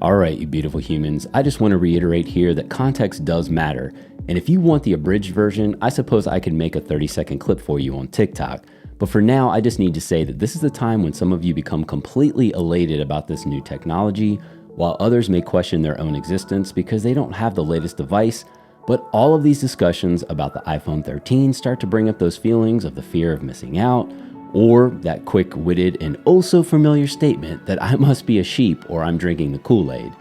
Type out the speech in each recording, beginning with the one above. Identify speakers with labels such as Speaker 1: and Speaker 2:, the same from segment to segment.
Speaker 1: All right, you beautiful humans, I just want to reiterate here that context does matter. And if you want the abridged version, I suppose I could make a 30-second clip for you on TikTok. But for now, I just need to say that this is the time when some of you become completely elated about this new technology, while others may question their own existence because they don't have the latest device. But all of these discussions about the iPhone 13 start to bring up those feelings of the fear of missing out, or that quick-witted and oh-so-familiar statement that I must be a sheep or I'm drinking the Kool-Aid.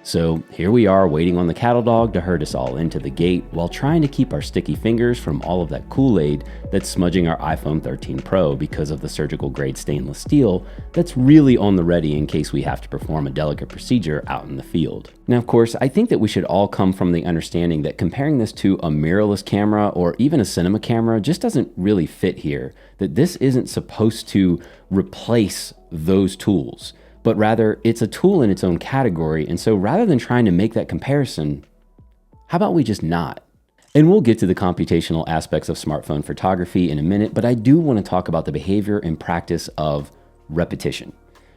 Speaker 1: So here we are waiting on the cattle dog to herd us all into the gate while trying to keep our sticky fingers from all of that Kool-Aid that's smudging our iPhone 13 Pro because of the surgical grade stainless steel that's really on the ready in case we have to perform a delicate procedure out in the field. Now, of course, I think that we should all come from the understanding that comparing this to a mirrorless camera or even a cinema camera just doesn't really fit here, that this isn't supposed to replace those tools, but rather it's a tool in its own category. And so rather than trying to make that comparison, how about we just not? And we'll get to the computational aspects of smartphone photography in a minute, but I do want to talk about the behavior and practice of repetition.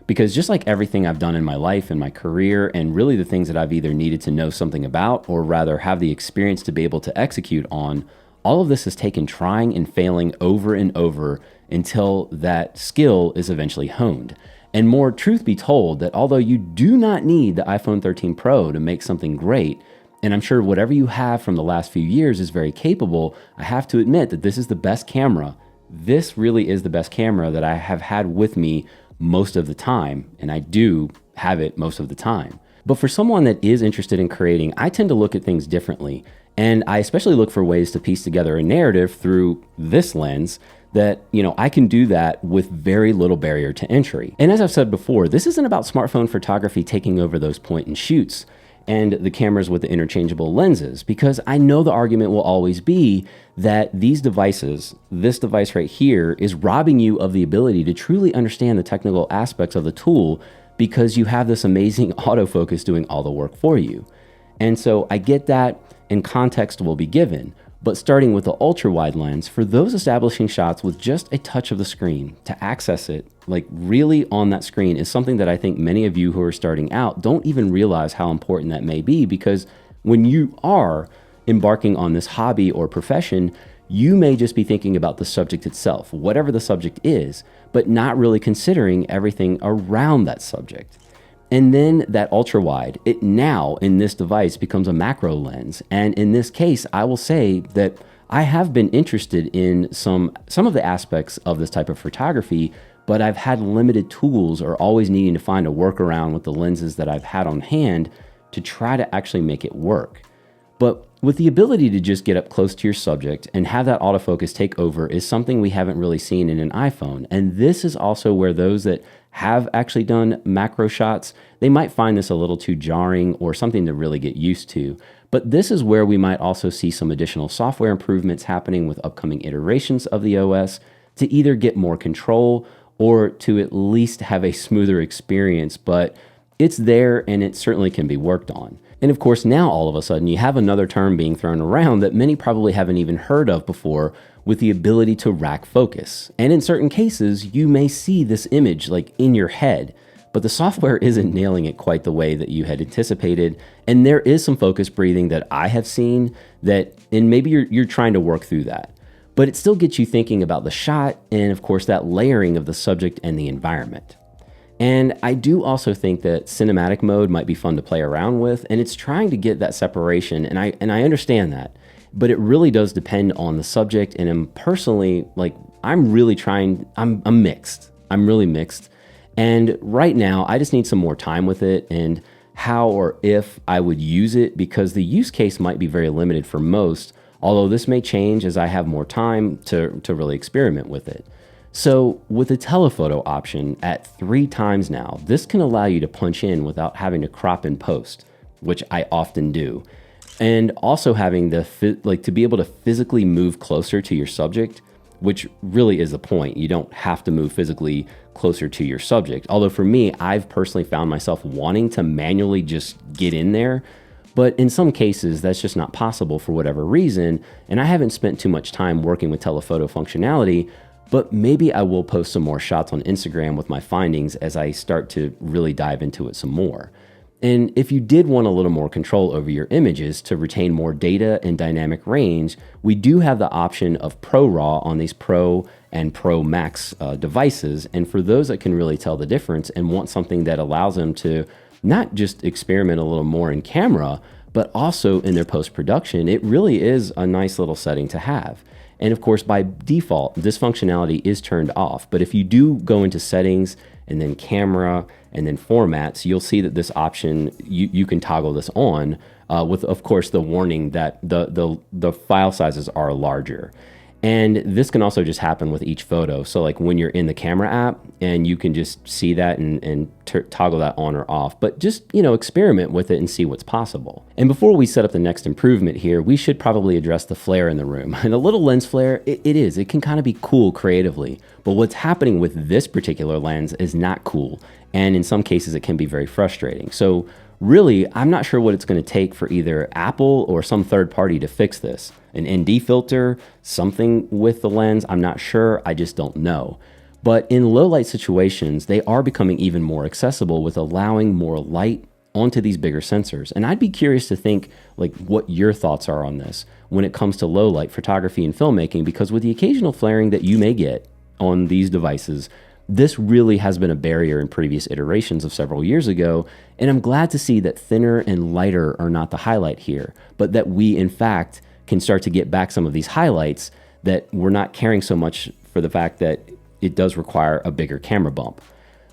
Speaker 1: Because just like everything I've done in my life and my career, and really the things that I've either needed to know something about or rather have the experience to be able to execute on, all of this has taken trying and failing over and over until that skill is eventually honed. And more truth be told, that although you do not need the iPhone 13 Pro to make something great, and I'm sure whatever you have from the last few years is very capable, I have to admit that this is the best camera. This really is the best camera that I have had with me most of the time, and I do have it most of the time. But for someone that is interested in creating, I tend to look at things differently. And I especially look for ways to piece together a narrative through this lens that, I can do that with very little barrier to entry. And as I've said before, this isn't about smartphone photography taking over those point and shoots and the cameras with the interchangeable lenses, because I know the argument will always be that these devices, this device right here, is robbing you of the ability to truly understand the technical aspects of the tool because you have this amazing autofocus doing all the work for you. And so I get that, and context will be given. But starting with the ultra wide lens, for those establishing shots with just a touch of the screen, to access it like really on that screen is something that I think many of you who are starting out don't even realize how important that may be, because when you are embarking on this hobby or profession, you may just be thinking about the subject itself, whatever the subject is, but not really considering everything around that subject. And then that ultra wide, it now in this device becomes a macro lens. And in this case, I will say that I have been interested in some of the aspects of this type of photography, but I've had limited tools or always needing to find a workaround with the lenses that I've had on hand to try to actually make it work. But with the ability to just get up close to your subject and have that autofocus take over is something we haven't really seen in an iPhone. And this is also where those that have actually done macro shots, they might find this a little too jarring or something to really get used to. But this is where we might also see some additional software improvements happening with upcoming iterations of the OS to either get more control or to at least have a smoother experience. But it's there and it certainly can be worked on. And of course, now all of a sudden you have another term being thrown around that many probably haven't even heard of before, with the ability to rack focus. And in certain cases, you may see this image like in your head, but the software isn't nailing it quite the way that you had anticipated. And there is some focus breathing that I have seen that, and maybe you're trying to work through that, but it still gets you thinking about the shot and of course that layering of the subject and the environment. And I do also think that cinematic mode might be fun to play around with, and it's trying to get that separation, and I understand that, but it really does depend on the subject. And I'm personally, I'm really trying, I'm mixed. I'm really mixed. And right now I just need some more time with it and how or if I would use it, because the use case might be very limited for most, although this may change as I have more time to really experiment with it. So with the telephoto option at 3 times now, this can allow you to punch in without having to crop in post, which I often do. And also having to be able to physically move closer to your subject, which really is the point. You don't have to move physically closer to your subject. Although for me, I've personally found myself wanting to manually just get in there, but in some cases that's just not possible for whatever reason. And I haven't spent too much time working with telephoto functionality, but maybe I will post some more shots on Instagram with my findings as I start to really dive into it some more. And if you did want a little more control over your images to retain more data and dynamic range, we do have the option of Pro RAW on these Pro and Pro Max devices. And for those that can really tell the difference and want something that allows them to not just experiment a little more in camera, but also in their post-production, it really is a nice little setting to have. And of course, by default, this functionality is turned off. But if you do go into settings and then camera and then formats, you'll see that this option, you can toggle this on with, of course, the warning that the file sizes are larger. And this can also just happen with each photo. So like when you're in the camera app and you can just see that and toggle that on or off, but just, experiment with it and see what's possible. And before we set up the next improvement here, we should probably address the flare in the room. And a little lens flare, it can kind of be cool creatively, but what's happening with this particular lens is not cool. And in some cases it can be very frustrating. So really, I'm not sure what it's going to take for either Apple or some third party to fix this. An ND filter, something with the lens, I'm not sure, I just don't know. But in low light situations, they are becoming even more accessible with allowing more light onto these bigger sensors. And I'd be curious to think like what your thoughts are on this when it comes to low light photography and filmmaking, because with the occasional flaring that you may get on these devices, this really has been a barrier in previous iterations of several years ago, and I'm glad to see that thinner and lighter are not the highlight here, but that we, in fact, can start to get back some of these highlights, that we're not caring so much for the fact that it does require a bigger camera bump.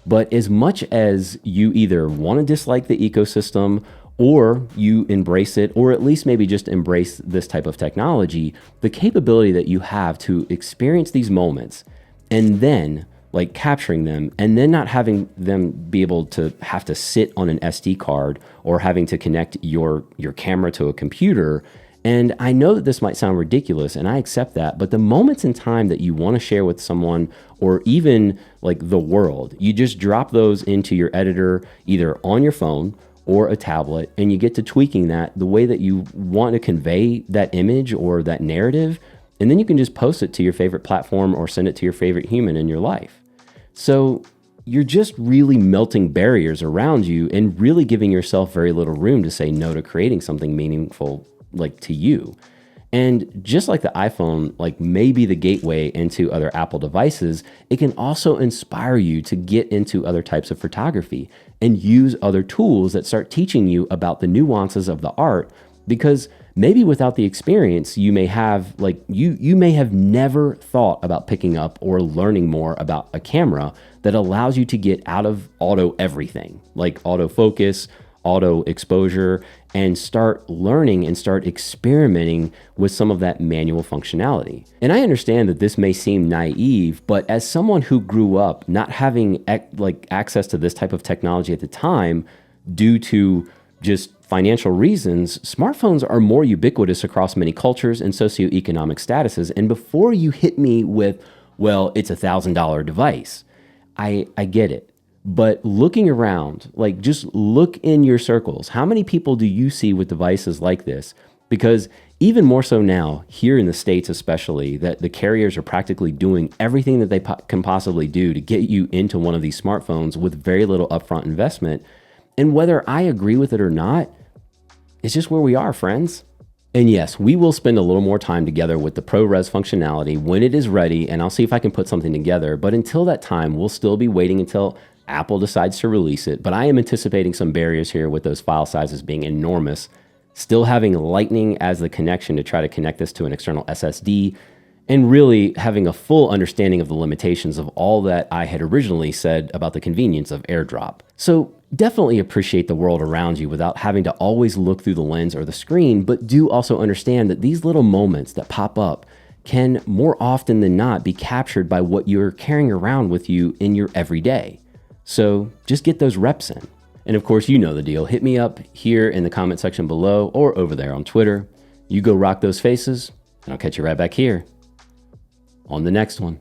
Speaker 1: But as much as you either want to dislike the ecosystem or you embrace it, or at least maybe just embrace this type of technology, the capability that you have to experience these moments and then like capturing them and then not having them be able to have to sit on an SD card or having to connect your camera to a computer. And I know that this might sound ridiculous and I accept that, but the moments in time that you want to share with someone or even like the world, you just drop those into your editor, either on your phone or a tablet, and you get to tweaking that the way that you want to convey that image or that narrative. And then you can just post it to your favorite platform or send it to your favorite human in your life. So you're just really melting barriers around you and really giving yourself very little room to say no to creating something meaningful like to you. And just like the iPhone, like maybe the gateway into other Apple devices, it can also inspire you to get into other types of photography and use other tools that start teaching you about the nuances of the art, because maybe without the experience, you may have like, you may have never thought about picking up or learning more about a camera that allows you to get out of auto everything, like autofocus, auto exposure, and start learning and start experimenting with some of that manual functionality. And I understand that this may seem naive, but as someone who grew up not having like access to this type of technology at the time due to just financial reasons, smartphones are more ubiquitous across many cultures and socioeconomic statuses. And before you hit me with, well, it's $1,000 device, I get it. But looking around, like just look in your circles. How many people do you see with devices like this? Because even more so now, here in the States especially, that the carriers are practically doing everything that they can possibly do to get you into one of these smartphones with very little upfront investment. And whether I agree with it or not, it's just where we are, friends. And yes, we will spend a little more time together with the ProRes functionality when it is ready, and I'll see if I can put something together. But until that time, we'll still be waiting until Apple decides to release it. But I am anticipating some barriers here with those file sizes being enormous, still having Lightning as the connection to try to connect this to an external SSD, and really having a full understanding of the limitations of all that I had originally said about the convenience of AirDrop. So definitely appreciate the world around you without having to always look through the lens or the screen, but do also understand that these little moments that pop up can more often than not be captured by what you're carrying around with you in your everyday. So just get those reps in. And of course, you know the deal. Hit me up here in the comment section below or over there on Twitter. You go rock those faces, and I'll catch you right back here on the next one.